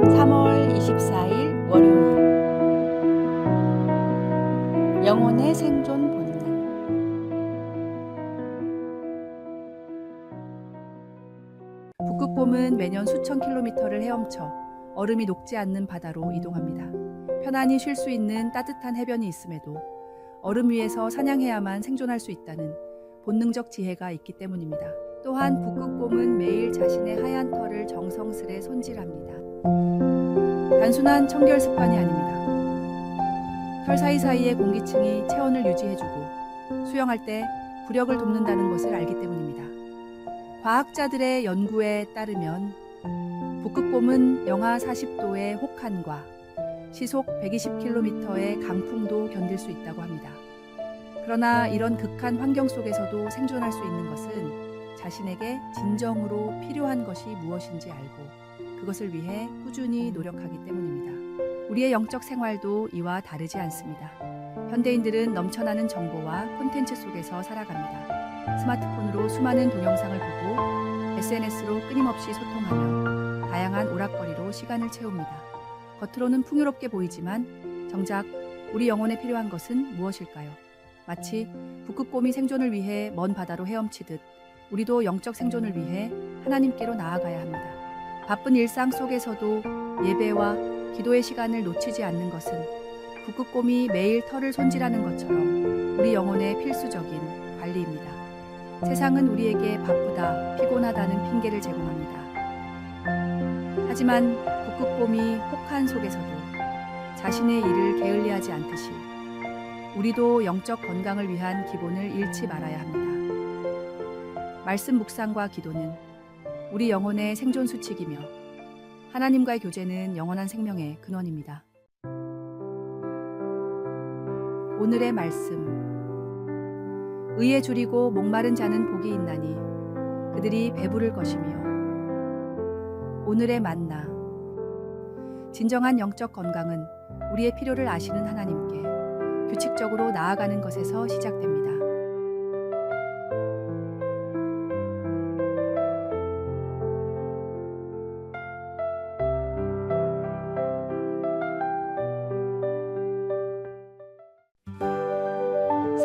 3월 24일 월요일 영혼의 생존 본능. 북극곰은 매년 수천 킬로미터를 헤엄쳐 얼음이 녹지 않는 바다로 이동합니다. 편안히 쉴 수 있는 따뜻한 해변이 있음에도 얼음 위에서 사냥해야만 생존할 수 있다는 본능적 지혜가 있기 때문입니다. 또한 북극곰은 매일 자신의 하얀 털을 정성스레 손질합니다. 단순한 청결 습관이 아닙니다. 털 사이사이의 공기층이 체온을 유지해주고 수영할 때 부력을 돕는다는 것을 알기 때문입니다. 과학자들의 연구에 따르면 북극곰은 영하 40도의 혹한과 시속 120km의 강풍도 견딜 수 있다고 합니다. 그러나 이런 극한 환경 속에서도 생존할 수 있는 것은 자신에게 진정으로 필요한 것이 무엇인지 알고 그것을 위해 꾸준히 노력하기 때문입니다. 우리의 영적 생활도 이와 다르지 않습니다. 현대인들은 넘쳐나는 정보와 콘텐츠 속에서 살아갑니다. 스마트폰으로 수많은 동영상을 보고 SNS로 끊임없이 소통하며 다양한 오락거리로 시간을 채웁니다. 겉으로는 풍요롭게 보이지만 정작 우리 영혼에 필요한 것은 무엇일까요? 마치 북극곰이 생존을 위해 먼 바다로 헤엄치듯 우리도 영적 생존을 위해 하나님께로 나아가야 합니다. 바쁜 일상 속에서도 예배와 기도의 시간을 놓치지 않는 것은 북극곰이 매일 털을 손질하는 것처럼 우리 영혼의 필수적인 관리입니다. 세상은 우리에게 바쁘다, 피곤하다는 핑계를 제공합니다. 하지만 북극곰이 혹한 속에서도 자신의 일을 게을리하지 않듯이 우리도 영적 건강을 위한 기본을 잃지 말아야 합니다. 말씀 묵상과 기도는 우리 영혼의 생존 수칙이며 하나님과의 교제는 영원한 생명의 근원입니다. 오늘의 말씀. 의에 줄이고 목마른 자는 복이 있나니 그들이 배부를 것이며. 오늘의 만나. 진정한 영적 건강은 우리의 필요를 아시는 하나님께 규칙적으로 나아가는 것에서 시작됩니다.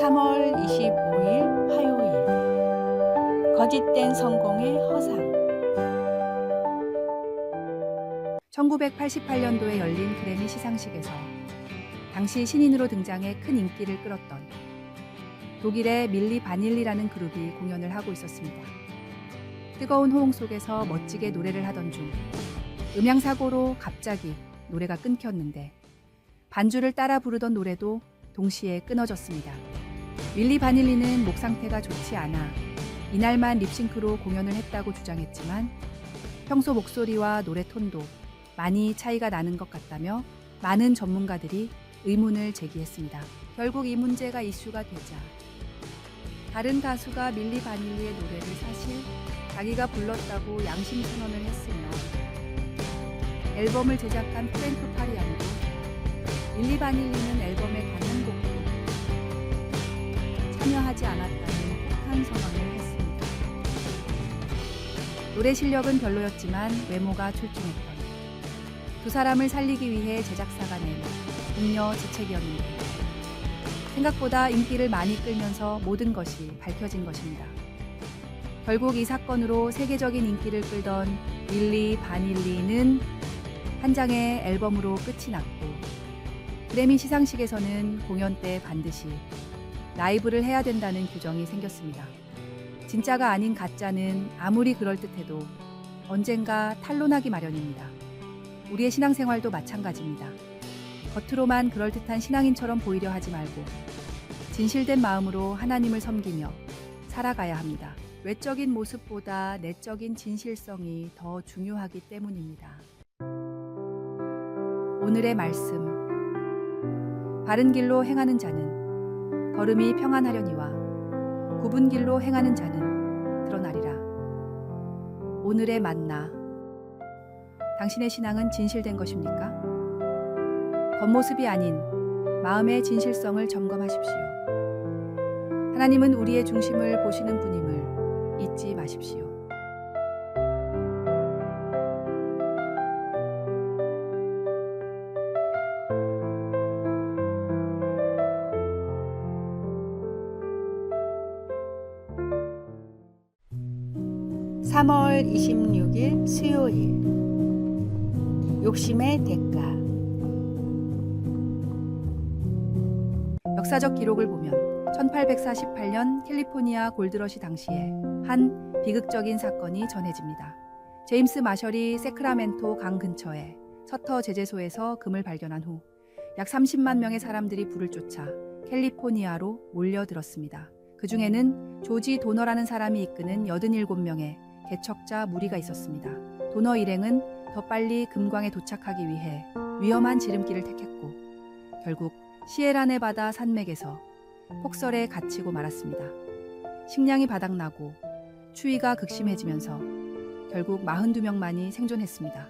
3월 25일 화요일 거짓된 성공의 허상. 1988년도에 열린 그래미 시상식에서 당시 신인으로 등장해 큰 인기를 끌었던 독일의 밀리 바닐리라는 그룹이 공연을 하고 있었습니다. 뜨거운 호응 속에서 멋지게 노래를 하던 중 음향사고로 갑자기 노래가 끊겼는데 반주를 따라 부르던 노래도 동시에 끊어졌습니다. 밀리 바닐리는 목 상태가 좋지 않아 이날만 립싱크로 공연을 했다고 주장했지만 평소 목소리와 노래 톤도 많이 차이가 나는 것 같다며 많은 전문가들이 의문을 제기했습니다. 결국 이 문제가 이슈가 되자 다른 가수가 밀리 바닐리의 노래를 사실 자기가 불렀다고 양심 선언을 했으며 앨범을 제작한 프랭크 파리안도 밀리 바닐리는 앨범의 단 한 곡도 참여하지 않았다는 폭탄 선언을 했습니다. 노래 실력은 별로였지만 외모가 출중했던 두 사람을 살리기 위해 제작사가 낸 잉여지책이었는데 생각보다 인기를 많이 끌면서 모든 것이 밝혀진 것입니다. 결국 이 사건으로 세계적인 인기를 끌던 밀리 바닐리는 한 장의 앨범으로 끝이 났고 그래미 시상식에서는 공연 때 반드시 라이브를 해야 된다는 규정이 생겼습니다. 진짜가 아닌 가짜는 아무리 그럴듯해도 언젠가 탄로나기 마련입니다. 우리의 신앙생활도 마찬가지입니다. 겉으로만 그럴듯한 신앙인처럼 보이려 하지 말고 진실된 마음으로 하나님을 섬기며 살아가야 합니다. 외적인 모습보다 내적인 진실성이 더 중요하기 때문입니다. 오늘의 말씀. 바른 길로 행하는 자는 걸음이 평안하려니와 굽은 길로 행하는 자는 드러나리라. 오늘의 만나. 당신의 신앙은 진실된 것입니까? 겉모습이 아닌 마음의 진실성을 점검하십시오. 하나님은 우리의 중심을 보시는 분임을 잊지 마십시오. 3월 26일 수요일 욕심의 대가. 역사적 기록을 보면 1848년 캘리포니아 골드러시 당시에 한 비극적인 사건이 전해집니다. 제임스 마셜이 세크라멘토 강 근처에 서터 제재소에서 금을 발견한 후 약 30만 명의 사람들이 불을 쫓아 캘리포니아로 몰려들었습니다. 그 중에는 조지 도너라는 사람이 이끄는 87명의 개척자 무리가 있었습니다. 도너 일행은 더 빨리 금광에 도착하기 위해 위험한 지름길을 택했고 결국 시에라네바다 산맥에서 폭설에 갇히고 말았습니다. 식량이 바닥나고 추위가 극심해지면서 결국 42명만이 생존했습니다.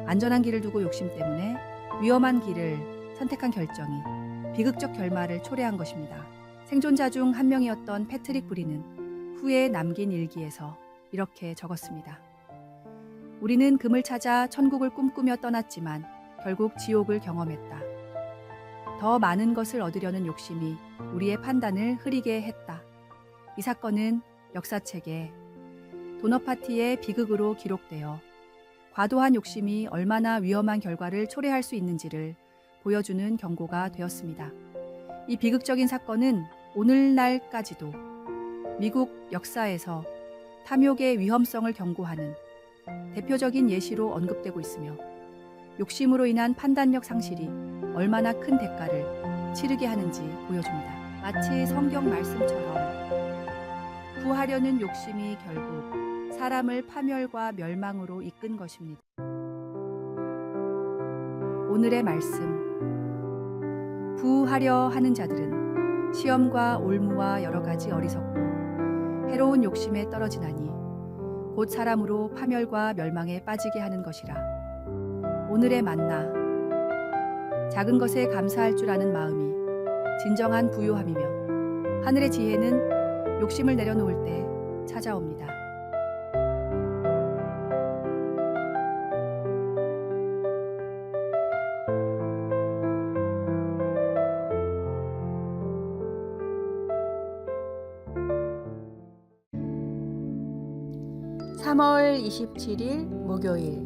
안전한 길을 두고 욕심 때문에 위험한 길을 선택한 결정이 비극적 결말을 초래한 것입니다. 생존자 중 한 명이었던 패트릭 브리는 후에 남긴 일기에서 이렇게 적었습니다. 우리는 금을 찾아 천국을 꿈꾸며 떠났지만 결국 지옥을 경험했다. 더 많은 것을 얻으려는 욕심이 우리의 판단을 흐리게 했다. 이 사건은 역사책에 도너 파티의 비극으로 기록되어 과도한 욕심이 얼마나 위험한 결과를 초래할 수 있는지를 보여주는 경고가 되었습니다. 이 비극적인 사건은 오늘날까지도 미국 역사에서 탐욕의 위험성을 경고하는 대표적인 예시로 언급되고 있으며 욕심으로 인한 판단력 상실이 얼마나 큰 대가를 치르게 하는지 보여줍니다. 마치 성경 말씀처럼 구하려는 욕심이 결국 사람을 파멸과 멸망으로 이끈 것입니다. 오늘의 말씀. 부하려 하는 자들은 시험과 올무와 여러 가지 어리석고 해로운 욕심에 떨어지나니 곧 사람으로 파멸과 멸망에 빠지게 하는 것이라. 오늘의 만나. 작은 것에 감사할 줄 아는 마음이 진정한 부요함이며 하늘의 지혜는 욕심을 내려놓을 때 찾아옵니다. (3월 27일) 목요일.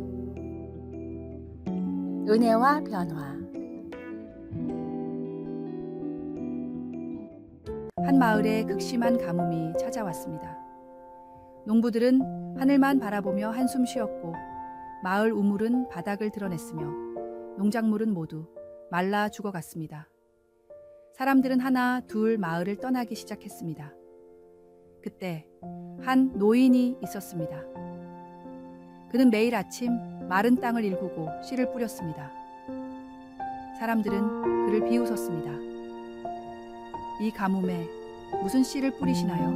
은혜와 변화. 한 마을에 극심한 가뭄이 찾아왔습니다. 농부들은 하늘만 바라보며 한숨 쉬었고 마을 우물은 바닥을 드러냈으며 농작물은 모두 말라 죽어갔습니다. 사람들은 하나 둘 마을을 떠나기 시작했습니다. 그때 한 노인이 있었습니다. 그는 매일 아침 마른 땅을 일구고 씨를 뿌렸습니다. 사람들은 그를 비웃었습니다. 이 가뭄에 무슨 씨를 뿌리시나요?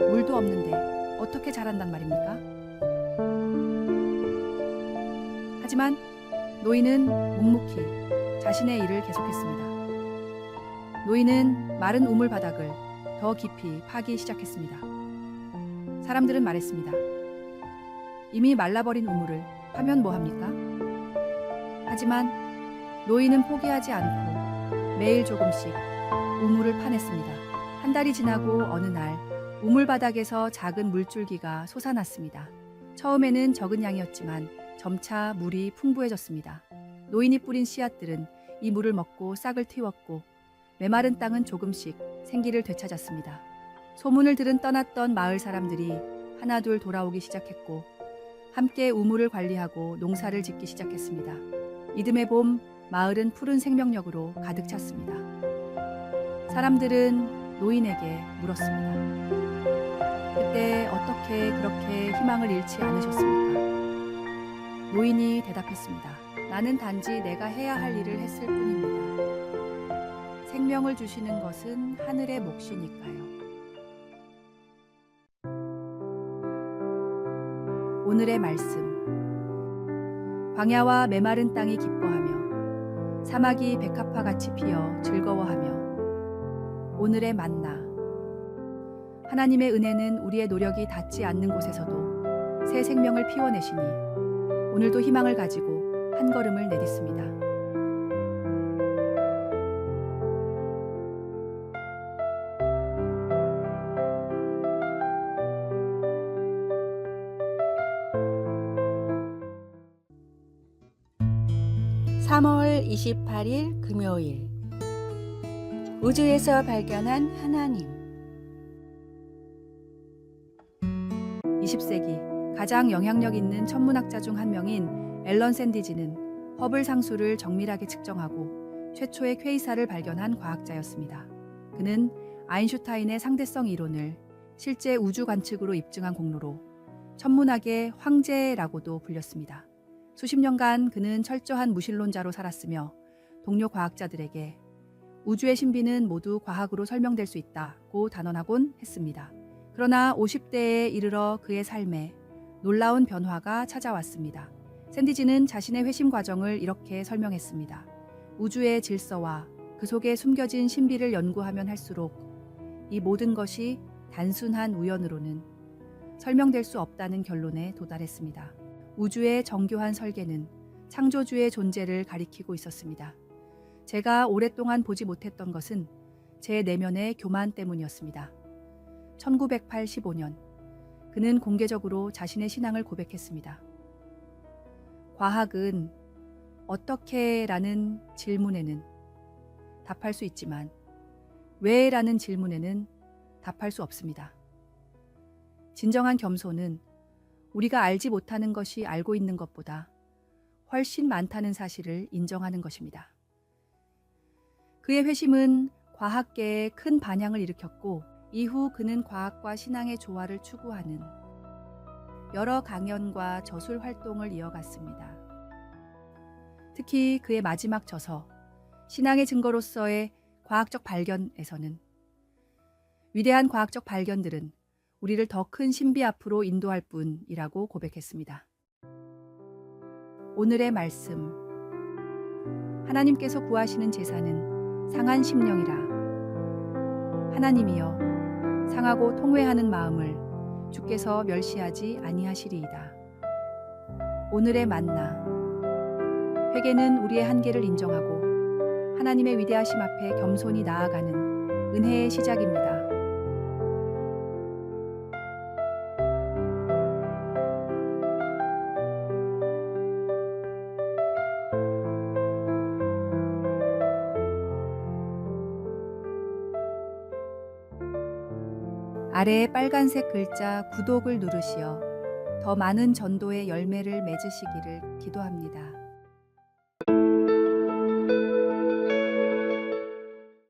물도 없는데 어떻게 자란단 말입니까? 하지만 노인은 묵묵히 자신의 일을 계속했습니다. 노인은 마른 우물 바닥을 더 깊이 파기 시작했습니다. 사람들은 말했습니다. 이미 말라버린 우물을 파면 뭐합니까? 하지만 노인은 포기하지 않고 매일 조금씩 우물을 파냈습니다. 한 달이 지나고 어느 날 우물 바닥에서 작은 물줄기가 솟아났습니다. 처음에는 적은 양이었지만 점차 물이 풍부해졌습니다. 노인이 뿌린 씨앗들은 이 물을 먹고 싹을 틔웠고 메마른 땅은 조금씩 생기를 되찾았습니다. 소문을 들은 떠났던 마을 사람들이 하나둘 돌아오기 시작했고 함께 우물을 관리하고 농사를 짓기 시작했습니다. 이듬해 봄 마을은 푸른 생명력으로 가득 찼습니다. 사람들은 노인에게 물었습니다. 그때 어떻게 그렇게 희망을 잃지 않으셨습니까? 노인이 대답했습니다. 나는 단지 내가 해야 할 일을 했을 뿐입니다. 생명을 주시는 것은 하늘의 몫이니까요. 오늘의 말씀. 광야와 메마른 땅이 기뻐하며 사막이 백합화같이 피어 즐거워하며. 오늘의 만나. 하나님의 은혜는 우리의 노력이 닿지 않는 곳에서도 새 생명을 피워내시니 오늘도 희망을 가지고 한 걸음을 내딛습니다. 3월 28일 금요일. 우주에서 발견한 하나님. 20세기 가장 영향력 있는 천문학자 중 한 명인 앨런 샌디지는 허블 상수를 정밀하게 측정하고 최초의 퀘이사를 발견한 과학자였습니다. 그는 아인슈타인의 상대성 이론을 실제 우주 관측으로 입증한 공로로 천문학의 황제라고도 불렸습니다. 수십 년간 그는 철저한 무신론자로 살았으며 동료 과학자들에게 우주의 신비는 모두 과학으로 설명될 수 있다고 단언하곤 했습니다. 그러나 50대에 이르러 그의 삶에 놀라운 변화가 찾아왔습니다. 샌디지는 자신의 회심 과정을 이렇게 설명했습니다. 우주의 질서와 그 속에 숨겨진 신비를 연구하면 할수록 이 모든 것이 단순한 우연으로는 설명될 수 없다는 결론에 도달했습니다. 우주의 정교한 설계는 창조주의 존재를 가리키고 있었습니다. 제가 오랫동안 보지 못했던 것은 제 내면의 교만 때문이었습니다. 1985년 그는 공개적으로 자신의 신앙을 고백했습니다. 과학은 어떻게? 라는 질문에는 답할 수 있지만 왜? 라는 질문에는 답할 수 없습니다. 진정한 겸손은 우리가 알지 못하는 것이 알고 있는 것보다 훨씬 많다는 사실을 인정하는 것입니다. 그의 회심은 과학계에 큰 반향을 일으켰고 이후 그는 과학과 신앙의 조화를 추구하는 여러 강연과 저술 활동을 이어갔습니다. 특히 그의 마지막 저서 신앙의 증거로서의 과학적 발견에서는 위대한 과학적 발견들은 우리를 더 큰 신비 앞으로 인도할 뿐이라고 고백했습니다. 오늘의 말씀. 하나님께서 구하시는 제사는 상한 심령이라. 하나님이여 상하고 통회하는 마음을 주께서 멸시하지 아니하시리이다. 오늘의 만나. 회개는 우리의 한계를 인정하고 하나님의 위대하심 앞에 겸손히 나아가는 은혜의 시작입니다. 아래의 빨간색 글자 구독을 누르시어 더 많은 전도의 열매를 맺으시기를 기도합니다.